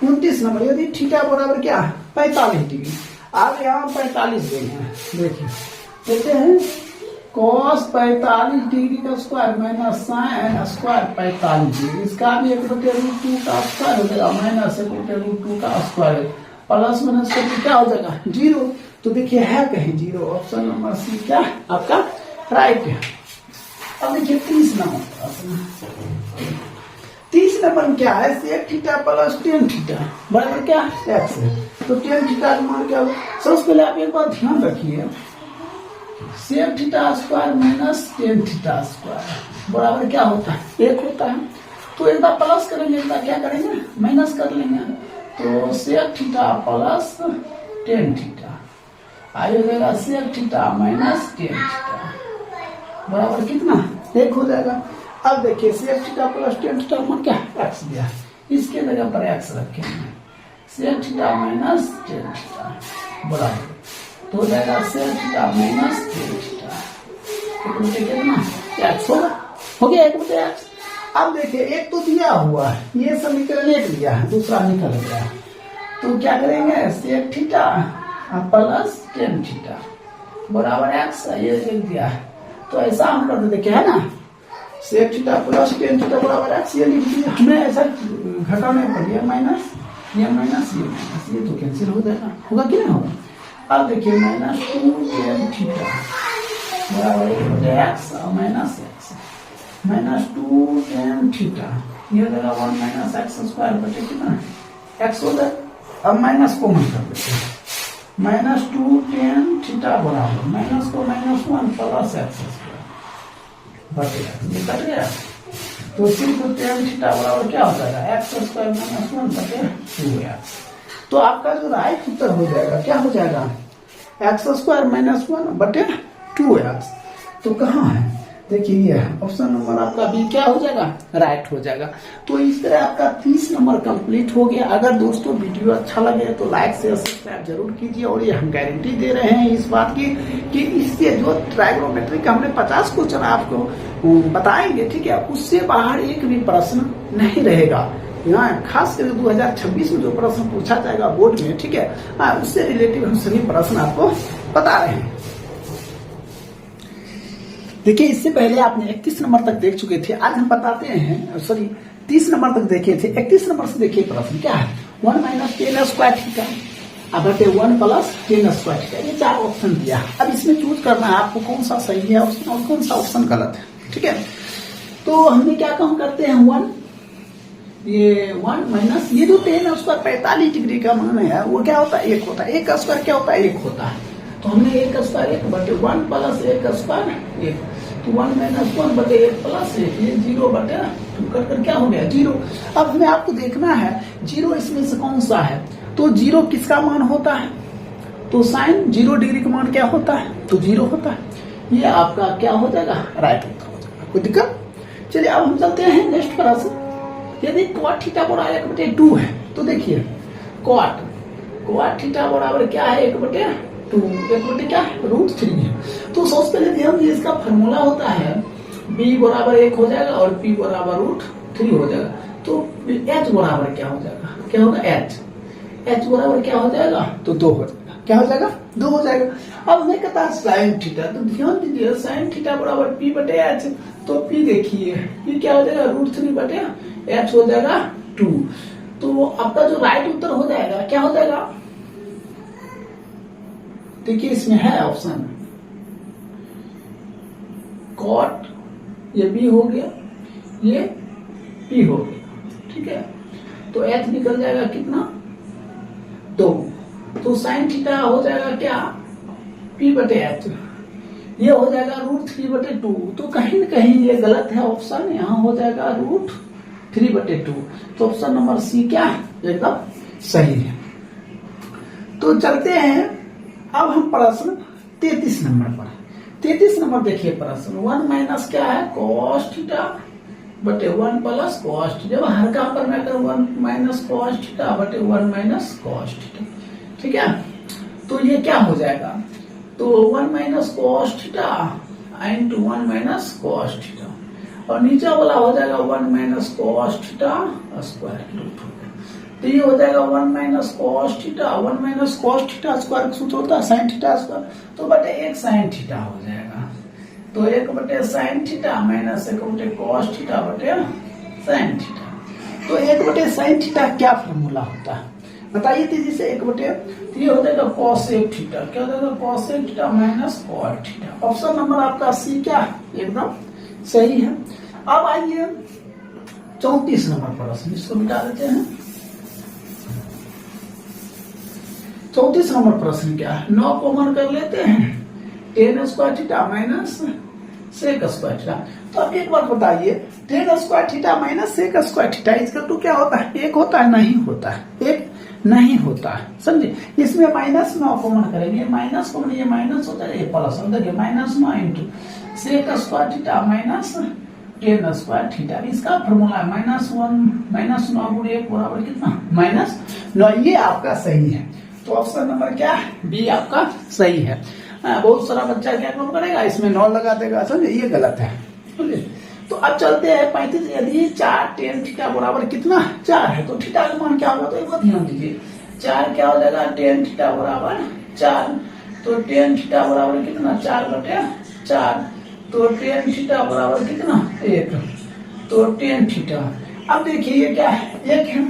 29 नंबर, यदि थीटा बराबर क्या 45 डिग्री, आप यहाँ 45 देंगे, देखिए कहते हैं cos 45 डिग्री का square minus sine square 45 degree, इसका भी 1/√2 का स्क्वायर हो जाएगा, माइनस 1/√2 का स्क्वायर, प्लस माइनस करके क्या हो जाएगा 0। तो देखिए है कहीं 0, ऑप्शन नंबर सी क्या आपका राइट है। अब देखिए 30 नंबर प्रश्न। 30 नंबर क्या है, sec theta plus tan theta बराबर क्या एक्स है। तो टेन थीटा का मान क्या होगा, सबसे पहले आप एक बात ध्यान रखिए, sec theta square minus tan theta square बराबर क्या होता है, एक होता है। तो एक बार प्लस करेंगे, एक बार क्या करेंगे माइनस कर लेंगे। तो sec theta plus tan theta आगे हो जाएगा sec theta minus tan theta बराबर कितना, एक हो जाएगा। अब देखिए sec theta plus tan theta मान क्या एक्स दिया, इसके जगह पर एक्स रखेंगे, sec theta minus tan theta बराबर तो हो जाएगा sec theta minus tan theta कितना एक्स होगा, हो गया 1/x। अब देखिए एक तो दिया हुआ है, ये समीकरण एक दिया है, दूसरा निकल गया है। तो क्या करेंगे, sec theta plus tan theta बराबर एक्स, ये एक दिया है। तो ऐसा हम कर देते क्या है ना, sec theta plus tan theta बराबर एक्स, ये लिख दिया हमने, ऐसा घटाने पर ये माइनस ये तो कैंसिल हो जाएगा, होगा कि नहीं होगा। अब देखिए माइनस 2 टेन थीटा बराबर x minus x minus 2 tan theta, ये हो जाएगा 1 माइनस एक्स स्क्वायर बटे कितना एक्स हो जाएगा। अब माइनस कॉमन कर देते हैं, माइनस 2 टेन थीटा बराबर माइनस को माइनस 1 प्लस एक्स स्क्वायर बटे ये कट गया। तो सिर्फ टेन थीटा बराबर क्या हो जाएगा एक्स स्क्वायर माइनस 1 बटे 2x। तो आपका जो राइट उत्तर हो जाएगा क्या हो जाएगा, एक्स स्क्वायर माइनस 1 बटे 2x। तो कहाँ है, देखिए ये ऑप्शन नंबर आपका बी क्या हो जाएगा, राइट हो जाएगा। तो इस तरह आपका 30 नंबर कंप्लीट हो गया। अगर दोस्तों वीडियो अच्छा लगे तो लाइक शेयर सब्सक्राइब जरूर कीजिए। और ये हम गारंटी दे रहे हैं इस बात की कि इससे जो ट्राइगोनोमेट्री का हमने 50 क्वेश्चन आपको बताएंगे, ठीक है, उससे बाहर एक भी प्रश्न नहीं रहेगा। यहाँ खास कर 2026 में जो प्रश्न पूछा जाएगा बोर्ड में, ठीक है, उससे रिलेटिव हम सभी प्रश्न आपको बता रहे हैं। देखिए इससे पहले आपने 31 नंबर तक देख चुके थे, आज हम बताते हैं, सॉरी 30 नंबर तक देखे थे। 31 नंबर से देखिए प्रश्न क्या है, 1 माइनस टेन स्क्वायर थीटा बटे 1 प्लस टेन स्क्वायर थीटा, ये 4 ऑप्शन दिया। अब इसमें चूज करना है आपको कौन सा सही है ऑप्शन और कौन सा ऑप्शन गलत है, ठीक है। तो हमने क्या काम करते हैं, 1 माइनस ये जो टेन स्क्वायर 45 डिग्री का मान है वो क्या होता है, 1 होता है। 1 का स्क्वायर क्या होता है, 1 होता है। तो हमने 1 स्क्वायर 1 बटे 1 प्लस 1 स्क्वायर 1, तो 1 माइनस 1 बटे 1 प्लस 1, ये 0 बटे 2 कट कर क्या हो गया 0। अब हमें आपको देखना है 0 इसमें से कौन सा है। तो 0 किसका मान होता है, तो साइन 0 डिग्री का मान क्या होता है, तो 0 होता है। ये आपका क्या हो जाएगा, राइट उत्तर हो जाएगा, कोई दिक्कत। चलिए अब हम चलते हैं नेक्स्ट प्रश्न। यदि कॉट थीटा बराबर 1/2 है तो देखिए कॉट थीटा बराबर क्या है, 1/2, 1 क्या √3 है। तो सबसे पहले ध्यान दीजिए, इसका फॉर्मूला होता है b बराबर 1 हो जाएगा और p बराबर √3 हो जाएगा। तो h बराबर क्या हो जाएगा, क्या होगा h बराबर क्या हो जाएगा, तो 2 हो जाएगा, क्या हो जाएगा 2 हो जाएगा। अब हमें कहता है साइन थीटा, तो ध्यान दीजिए साइन थीटा बराबर p बटे h, तो p देखिए p क्या हो जाएगा √3 बटे h हो जाएगा 2। तो आपका जो राइट उत्तर हो जाएगा क्या हो जाएगा, देखिए इसमें है ऑप्शन कॉट, ये बी हो गया, ये पी हो गया, ठीक है। तो एच निकल जाएगा कितना 2, तो साइन थीटा हो जाएगा क्या पी बटे एच, ये हो जाएगा √3 बटे 2। तो कहीं न कहीं ये गलत है ऑप्शन, यहाँ हो जाएगा √3 बटे 2। तो ऑप्शन नंबर सी क्या एकदम सही है। तो चलते हैं अब हम प्रश्न 33 नंबर पर। 33 नंबर देखिए प्रश्न, 1 माइनस क्या है कॉस थीटा बटे 1 प्लस कॉस, जब हर का पर मैं करूं 1 माइनस कॉस थीटा बटे 1 माइनस कॉस थीटा, ठीक है। तो ये क्या हो जाएगा, तो 1 minus cos theta into 1 minus cos theta, और नीचे वाला हो जाएगा 1 minus cos theta square root. तो ये हो जाएगा 1 minus cos theta, 1 minus cos theta square सूत्र होता है साइन थीटा स्क्वायर, तो बटे 1 साइन थीटा हो जाएगा। तो 1 बटे साइन थीटा माइनस 1 बटे कॉस थीटा बटे साइन थीटा। तो 1 बटे साइन थीटा क्या फॉर्मूला होता है बताइए तेजी से। 1 बटे, तो ये हो जाएगा कॉसेक थीटा, क्या हो जाएगा cosec theta minus cot theta. Option number आपका सी क्या एकदम सही है। अब आइए 34 नंबर प्रश्न, इसको मिटा देते हैं। 34 नंबर प्रश्न क्या है, 9 कॉमन कर लेते हैं, tan square theta minus sec square theta. तो अब एक बार बताइए, tan square theta minus sec square theta इसका तो क्या होता है, एक होता है, नहीं होता है, एक नहीं होता है, समझे। इसमें माइनस 9 कॉमन करेंगे, माइनस कॉमन, ये माइनस होता है, ये प्लस। अब देखिए minus 9 into sec square theta minus tan square theta, इसका फॉर्मूला है -1 माइनस 9 गुणे 1 बराबर कितना, -9। ये आपका सही है। तो ऑप्शन नंबर क्या है, बी आपका सही है। बहुत सारा बच्चा क्या काम करेगा, इसमें 9 लगा देगा, समझे, ये गलत है, समझे। तो अब चलते हैं 35। यदि 4 टेन थीटा बराबर कितना 4 है, तो थीटा का मान क्या होगा, तो एक बात ध्यान दीजिए, 4 क्या हो जाएगा, टेन थीटा बराबर 4। तो टेन थीटा बराबर कितना, 4/4। तो टेन थीटा बराबर कितना, 1। तो टेन थीटा, अब देखिए ये क्या है, 1 है,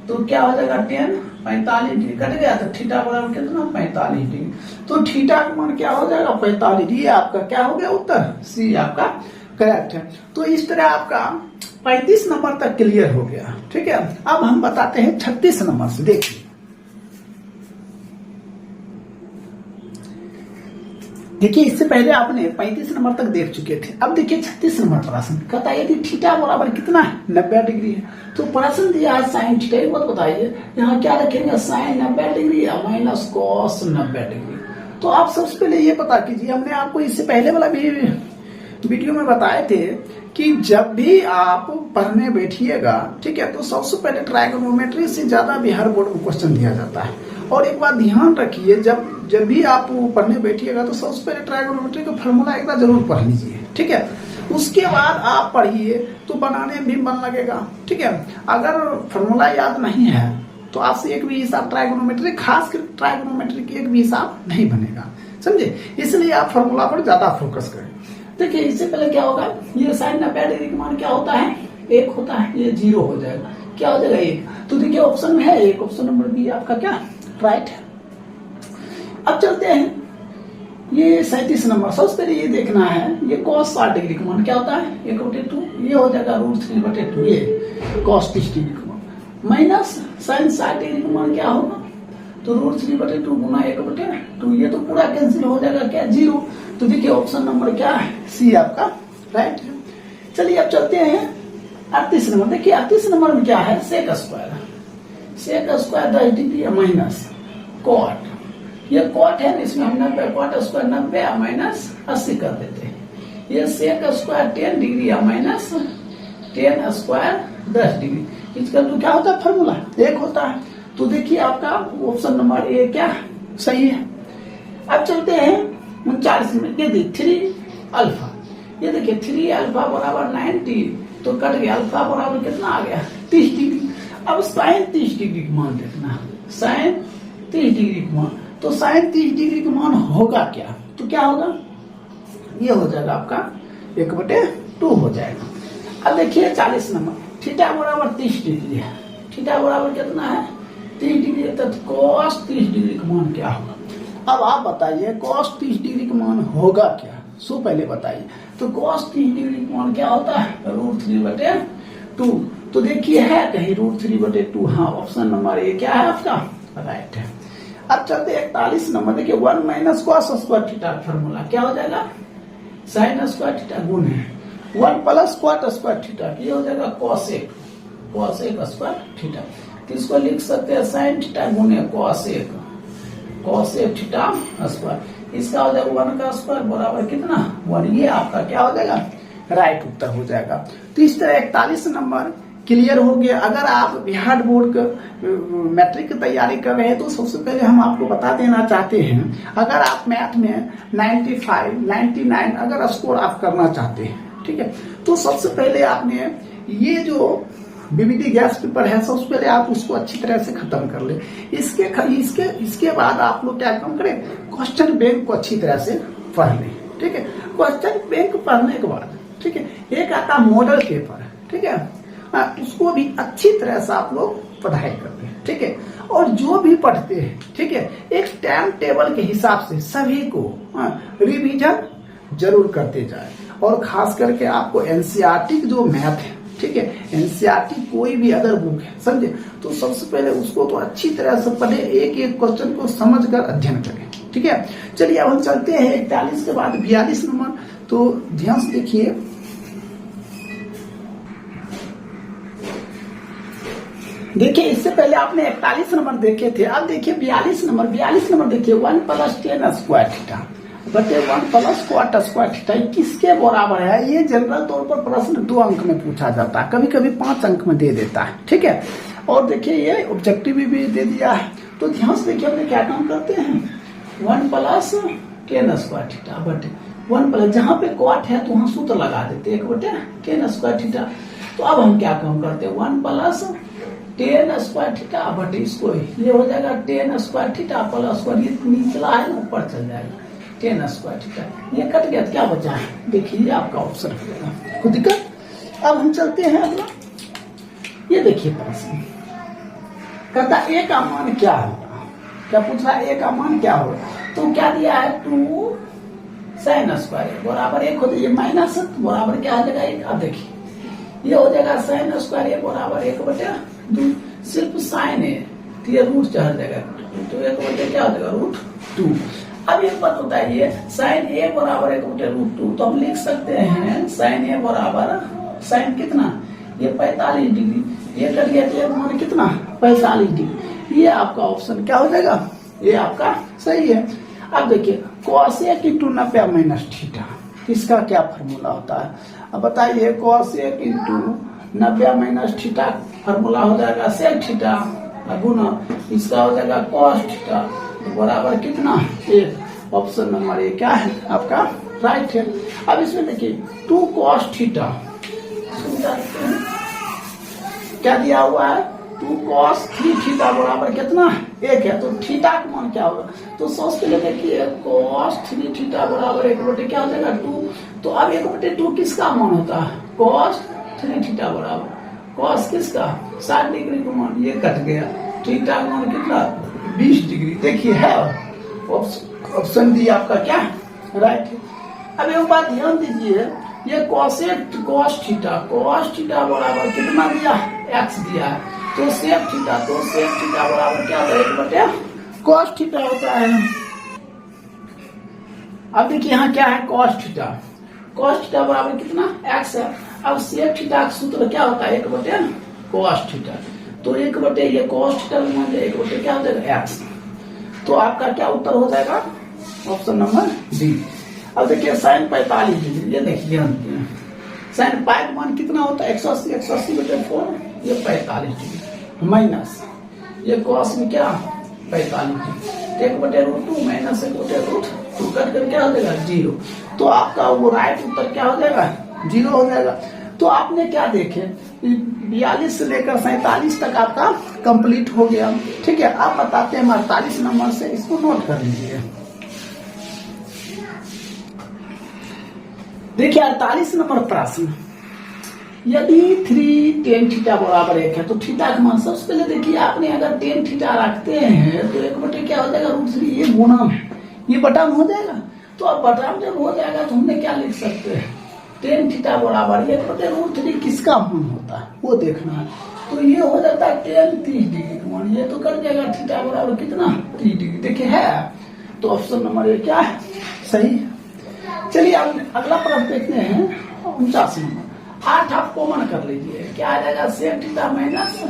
तो क्या हो जाएगा 10, 45 डिग्री कट गया, तो थीटा बराबर कितना, 45 डिग्री। तो थीटा का मान क्या हो जाएगा, 45 डिग्री। आपका क्या हो गया उत्तर, सी आपका करेक्ट है। तो इस तरह आपका 35 नंबर तक क्लियर हो गया, ठीक है। अब हम बताते हैं 36 नंबर से। देखिए इससे पहले आपने 35 नंबर तक देख चुके थे। अब देखिए 36 नंबर प्रश्न कहता है यदि थीटा बराबर कितना है, 90 डिग्री है। तो प्रश्न दिया है साइन थीटा, एक बात बताइए यहाँ क्या रखेंगे, साइन 90 डिग्री या माइनस कॉस 90 डिग्री। तो आप सबसे पहले ये पता कीजिए, हमने आपको इससे पहले वाला भी वीडियो में बताए थे कि जब भी आप पढ़ने बैठिएगा, ठीक है, तो सबसे पहले ट्राइगोनोमेट्री से ज्यादा भी हर बोर्ड में क्वेश्चन दिया जाता है। और एक बात ध्यान रखिए, जब भी आप पढ़ने बैठिएगा तो सबसे पहले ट्राइगोनोमेट्री का फॉर्मूला एक बार जरूर पढ़ लीजिए, ठीक है। उसके बाद आप पढ़िए तो बनाने में भी मन लगेगा, ठीक है। अगर फॉर्मूला याद नहीं है तो आपसे एक भी हिसाब ट्राइगोनोमेट्री, खासकर ट्राइगोनोमेट्री की एक भी हिसाब नहीं बनेगा, समझे। इसलिए आप फॉर्मूला पर ज्यादा फोकस करें। देखिए इससे पहले क्या होगा, ये साइन 90 डिग्री का मान क्या होता है, 1 होता है, ये 0 हो जाएगा, क्या हो जाएगा 1। तो देखिए ऑप्शन में है 1, ऑप्शन नंबर बी आपका क्या राइट है। अब चलते हैं ये 37 नंबर। सबसे पहले ये देखना है, ये cos 60 डिग्री का मान क्या होता है, 1/2, ये हो जाएगा √3/2, ये cos 30 डिग्री का मान माइनस साइन 60 डिग्री का मान क्या होगा, तो √3/2 गुना 1/2, ये तो पूरा कैंसिल हो जाएगा, क्या 0। तो देखिए ऑप्शन नंबर क्या है, सी आपका राइट है। चलिए अब चलते हैं 38 नंबर। देखिए 38 नंबर में क्या है, sec square 10 degree minus cot, ये कॉट है, इसमें हम 90 कॉट स्क्वायर 90 माइनस 80 कर देते हैं। ये सेक स्क्वायर 10 डिग्री या माइनस 10 स्क्वायर 10 डिग्री, इसका तो क्या होता है फॉर्मूला 1 होता है। तो देखिए आपका ऑप्शन नंबर ए क्या सही है। अब चलते हैं 39 में, ये देखिए 3 अल्फा, ये देखिए 3 अल्फा बराबर 90, तो कट गया, अल्फा बराबर कितना आ गया 30 डिग्री। अब साइन 30 डिग्री का मान देखना, साइन 30 डिग्री का मान, तो साइन 30 डिग्री का मान होगा क्या, तो क्या होगा, ये हो जाएगा आपका 1/2 हो जाएगा। अब देखिए 40 नंबर, थीटा बराबर 30 डिग्री है, थीटा बराबर कितना है 30 डिग्री, तो cos 30 डिग्री का मान क्या होगा। अब आप बताइए cos 30 डिग्री का मान होगा क्या, सो पहले बताइए। तो cos 30 डिग्री का मान क्या होता है, √3/2। तो देखिए है कहीं √3/2, हाँ ऑप्शन नंबर ए क्या है आपका राइट है। अब चलते 41 नंबर। देखिए 1 minus cos square theta formula क्या हो जाएगा, साइन स्क्वायर थीटा गुण है 1 प्लस cot स्क्वायर थीटा, ये हो जाएगा cos1 स्क्वायर थीटा। तो इसको लिख सकते हैं साइन थीटा गुणे cos1 थीटा स्क्वायर, इसका हो जाएगा 1 का स्क्वायर बराबर कितना 1, ये आपका क्या हो जाएगा राइट उत्तर हो जाएगा। तो इस तरह 41 नंबर क्लियर हो गया। अगर आप बिहार बोर्ड का मैट्रिक की तैयारी कर रहे हैं तो सबसे पहले हम आपको बता देना चाहते हैं, अगर आप मैथ में 95, 99 अगर स्कोर आप करना चाहते हैं, ठीक है, तो सबसे पहले आपने ये जो बीबीडी गैस पेपर है सबसे पहले आप उसको अच्छी तरह से खत्म कर ले। इसके बाद आप लोग क्या काम करें, क्वेश्चन बैंक को अच्छी तरह से पढ़ लें, ठीक है। क्वेश्चन बैंक पढ़ने के बाद, ठीक है, एक आता मॉडल पेपर, ठीक है, उसको भी अच्छी तरह से आप लोग पढ़ाई करते हैं, ठीक है। और जो भी पढ़ते हैं, ठीक है, एक टाइम टेबल के हिसाब से सभी को रिवीजन जरूर करते जाए। और खास करके आपको एनसीईआरटी की जो मैथ है, ठीक है, एनसीईआरटी कोई भी अदर बुक है, समझे, तो सबसे पहले उसको तो अच्छी तरह से पढ़े, एक एक क्वेश्चन को समझ कर अध्ययन करें, ठीक है। चलिए अब हम चलते हैं 41 के बाद 42 नंबर, तो ध्यान से देखिए। देखिए इससे पहले आपने 41 नंबर देखे थे, अब देखिए 42 नंबर। 42 नंबर देखिए 1 + 10 स्क्वायर थीटा बटे 1 + cot स्क्वायर थीटा किसके बराबर है। ये जनरल तौर पर प्रश्न 2 अंक में पूछा जाता है, कभी कभी 5 अंक में दे देता है, ठीक है। और देखिए ये ऑब्जेक्टिव भी दे दिया है, तो ध्यान से देखिए हमने क्या काम करते हैं, 1 + 10 स्क्वायर थीटा बटे 1 प्लस, जहां पे cot है तो वहां सूत्र लगा देते 1 बटे 10 स्क्वायर थीटा। तो अब हम क्या काम करते हैं, 1 + 10 स्क्वायर थीटा बटे इसको ये हो जाएगा 10 स्क्वायर थीटा प्लस स्क्वायर, ये निचला है ना ऊपर चल जाएगा 10 स्क्वायर थीटा, ये कट गया, क्या बचा है देखिए आपका ऑप्शन हो जाएगा, कोई दिक्कत। अब हम चलते हैं अगला, ये देखिए प्रश्न कहता ए का मान क्या होगा, क्या पूछ रहा है, ए का मान क्या होगा। तो क्या दिया है 2 sin स्क्वायर बराबर 1 होता है, ये माइनस बराबर क्या हो जाएगा 1। अब देखिए ये हो जाएगा sin स्क्वायर बराबर 1 बटे 2, सिर्फ साइन है तो ये रूट चढ़ जाएगा, तो 1 बटे क्या हो जाएगा √2। अब एक बात बताइए, साइन ए बराबर 1 बटे √2, तो हम लिख सकते हैं साइन ए बराबर, साइन कितना, ये 45 डिग्री, ये कट गया तो एक मान कितना 45 डिग्री, ये आपका ऑप्शन क्या हो जाएगा, ये आपका सही है। अब देखिए cos1 × 90 - थीटा, इसका क्या फॉर्मूला होता है, अब बताइए cos1 × 90 - थीटा फॉर्मूला हो जाएगा sec थीटा गुना इसका हो जाएगा cos थीटा बराबर कितना 1। ऑप्शन नंबर ए क्या है आपका राइट है। अब इसमें देखिए 2 cos थीटा क्या दिया हुआ है, 2 cos 3 थीटा बराबर कितना 1 है, तो थीटा का मान क्या होगा, तो सबसे पहले देखिए cos 3 थीटा बराबर 1 बटे क्या हो जाएगा 2, तो अब 1 बटे 2 किसका मान होता है, cos 3 थीटा बराबर cos किसका 60 डिग्री का मान, ये कट गया, थीटा का मान कितना 20 डिग्री, देखिए है ऑप्शन डी आपका क्या राइट है। अब एक बात ध्यान दीजिए, ये cos थीटा बराबर कितना दिया x दिया है, तो sec थीटा बराबर क्या होता है 1 बटे cos थीटा होता है। अब देखिए यहाँ क्या है cos थीटा बराबर कितना x है। अब sec थीटा का सूत्र क्या होता है 1 बटे cos थीटा, तो 1 बटे ये cos थीटा मान लिया 1 बटे क्या हो जाएगा x, तो आपका क्या उत्तर हो जाएगा ऑप्शन नंबर डी। अब देखिए साइन 45 डिग्री, ये देखिए साइन पाई मान कितना होता है 180 बटे 4, ये 45 डिग्री माइनस ये cos में क्या 45 डिग्री, 1 बटे √2 माइनस 1 बटे √2 कट कर क्या हो जाएगा 0, तो आपका वो राइट उत्तर क्या हो जाएगा 0 हो जाएगा। तो आपने क्या देखे 42 से लेकर 47 तक आपका कंप्लीट हो गया, ठीक है। आप बताते हैं 48 नंबर से, इसको नोट कर लीजिए। देखिए 48 नंबर प्रश्न, यदि 3 tan थीटा बराबर 1 है तो थीटा का मान, सबसे पहले देखिए आपने अगर tan थीटा रखते हैं तो 1 बटे क्या हो जाएगा √3, ये गुणा है, ये बटा में हो जाएगा, तो अब बटा में जब हो जाएगा तो हमने क्या लिख सकते हैं tan थीटा बराबर 1 बटे √3 किसका मान होता है वो देखना है, तो ये हो जाता है tan 30 डिग्री का मान, ये तो कर जाएगा थीटा बराबर कितना 30 डिग्री, देखिए है, तो ऑप्शन नंबर ए क्या है सही है। चलिए अब अगला प्रश्न देखते हैं 49 नंबर, 8 आप कॉमन कर लीजिए, क्या आ जाएगा sec theta minus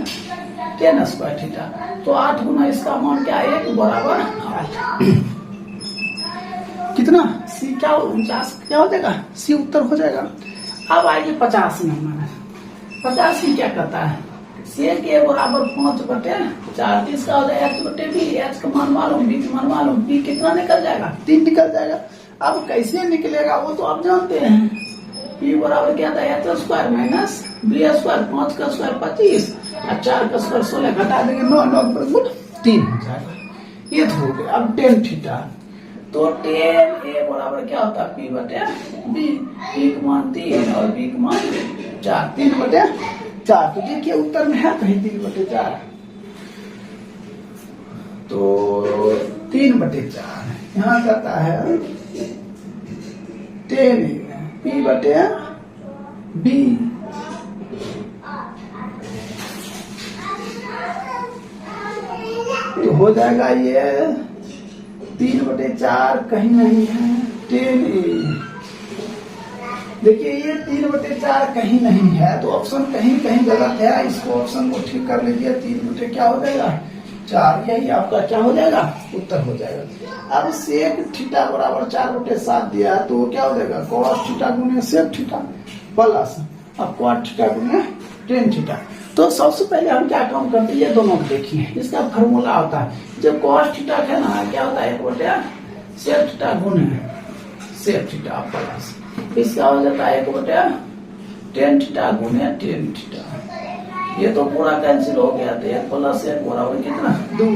10 square theta, तो 8 गुना इसका मान क्या है 1 बराबर 8 कितना सी क्या 49 क्या हो जाएगा सी उत्तर हो जाएगा। अब आइए 50 नंबर, 50 में क्या कहता है sec a बराबर 5 बटे 4, इसका हो जाएगा h बटे b, h का मान मालूम b का मान मालूम, b कितना निकल जाएगा 3 निकल जाएगा। अब कैसे निकलेगा वो तो आप जानते हैं, p बराबर क्या था h square minus b square, 5 का स्क्वायर 25 और 4 का स्क्वायर 16, घटा देंगे 9 9 3 हो जाएगा, ये तो हो गया। अब tan थीटा, तो tan a बराबर क्या होता है p बटे b, p का मान 3 और b का मान 4, 3 बटे 4, तो देखिए उत्तर में है कहीं 3 बटे 4, तो 3 बटे 4 यहाँ कहता है tan P बटे B। तो हो जाएगा ये 3/4 कहीं नहीं है 10A। देखिए ये 3/4 कहीं नहीं है, तो ऑप्शन कहीं कहीं गलत है, इसको ऑप्शन को ठीक कर लीजिए। 3 क्या हो जाएगा 4, यही आपका क्या हो जाएगा उत्तर हो जाएगा। अब सेक थीटा बराबर 4/7 दिया है, तो क्या हो जाएगा कॉस थीटा गुने सेक थीटा प्लस अब कॉट थीटा गुने टेन थीटा। तो सबसे पहले हम क्या काम करते हैं, ये दोनों को देखिए, इसका फॉर्मूला होता है जब कॉस थीटा है ना क्या होता है 1/सेक थीटा गुने सेक थीटा प्लस इसका हो जाता है 1/टेन थीटा गुने टेन थीटा। ये तो पूरा कैंसिल हो गया, तो 1 + 1 बराबर कितना 2।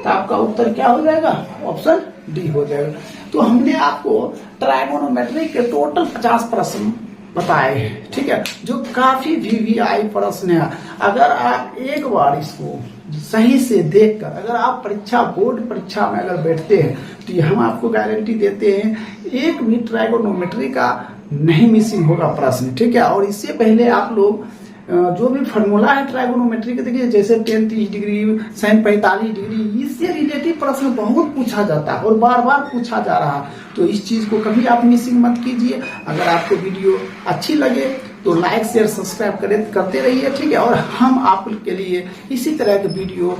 तो आपका उत्तर क्या हो जाएगा ऑप्शन डी हो जाएगा। तो हमने आपको ट्राइगोनोमेट्री के टोटल 50 प्रश्न बताए, ठीक है, जो काफी VVI प्रश्न है। अगर आप एक बार इसको सही से देखकर अगर आप परीक्षा बोर्ड परीक्षा में अगर बैठते हैं तो ये हम आपको गारंटी देते हैं एक भी ट्राइगोनोमेट्री का नहीं मिसिंग होगा प्रश्न, ठीक है। और इससे पहले आप लोग जो भी फॉर्मूला है ट्राइगोनोमेट्री के देखिए, जैसे tan 30 डिग्री sin 45 डिग्री, इससे रिलेटिव प्रश्न बहुत पूछा जाता है और बार बार पूछा जा रहा है। तो इस चीज को कभी आप मिसिंग मत कीजिए। अगर आपको वीडियो अच्छी लगे तो लाइक शेयर सब्सक्राइब करते रहिए, ठीक है। और हम आपके लिए इसी तरह के वीडियो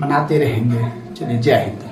बनाते रहेंगे। चलिए, जय हिंद।